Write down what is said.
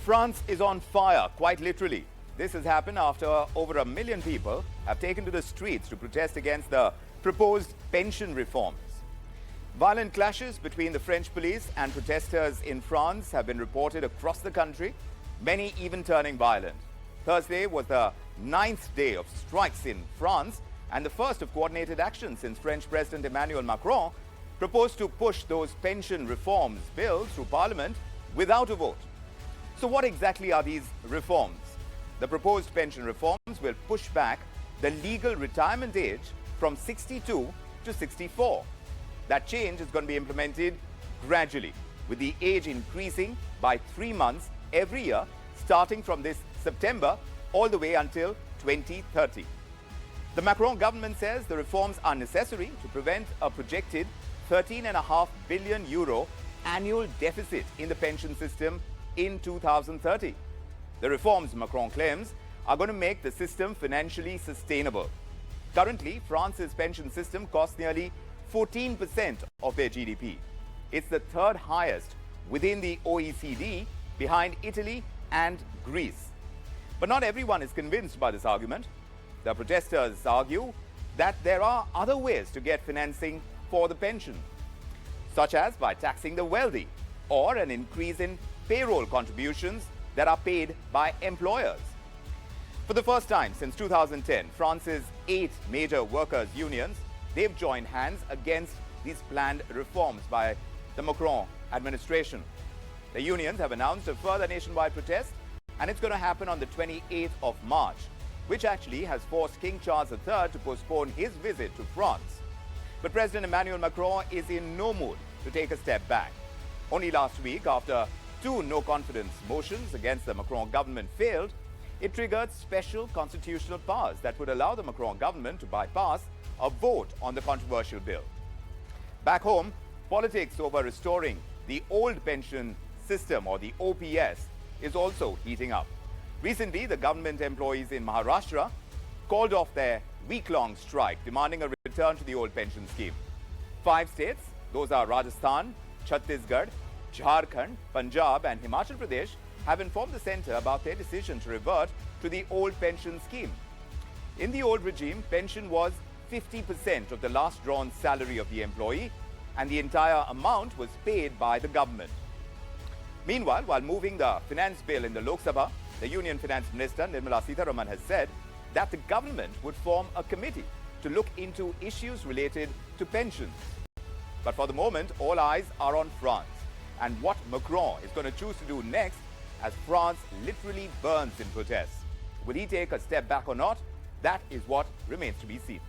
France is on fire, quite literally. This has happened after over 1 million people have taken to the streets to protest against the proposed pension reforms. Violent clashes between the French police and protesters in France have been reported across the country, many even turning violent. Thursday was the 9th day of strikes in France and the first of coordinated action since French President Emmanuel Macron proposed to push those pension reforms bills through Parliament without a vote. So what exactly are these reforms? The proposed pension reforms will push back the legal retirement age from 62 to 64. That change is going to be implemented gradually, with the age increasing by 3 months every year, starting from this September all the way until 2030. The Macron government says the reforms are necessary to prevent a projected €13.5 billion annual deficit in the pension system in 2030. The reforms, Macron claims, are going to make the system financially sustainable. Currently, France's pension system costs nearly 14% of their GDP. It's the third highest within the OECD, behind Italy and Greece. But not everyone is convinced by this argument. The protesters argue that there are other ways to get financing for the pension, such as by taxing the wealthy or an increase in payroll contributions that are paid by employers. For the first time since 2010, France's 8 major workers' unions, they've joined hands against these planned reforms by the Macron administration. The unions have announced a further nationwide protest, and it's going to happen on the 28th of March, which actually has forced King Charles III to postpone his visit to France. But President Emmanuel Macron is in no mood to take a step back. Only last week, after 2 no-confidence motions against the Macron government failed, it triggered special constitutional powers that would allow the Macron government to bypass a vote on the controversial bill. Back home, politics over restoring the old pension system, or the OPS, is also heating up. Recently, the government employees in Maharashtra called off their week-long strike, demanding a return to the old pension scheme. 5 states, those are Rajasthan, Chhattisgarh, Jharkhand, Punjab and Himachal Pradesh, have informed the centre about their decision to revert to the old pension scheme. In the old regime, pension was 50% of the last drawn salary of the employee, and the entire amount was paid by the government. Meanwhile, while moving the finance bill in the Lok Sabha, the Union Finance Minister Nirmala Sitharaman has said that the government would form a committee to look into issues related to pensions. But for the moment, all eyes are on France and what Macron is going to choose to do next, as France literally burns in protests. Will he take a step back or not? That is what remains to be seen.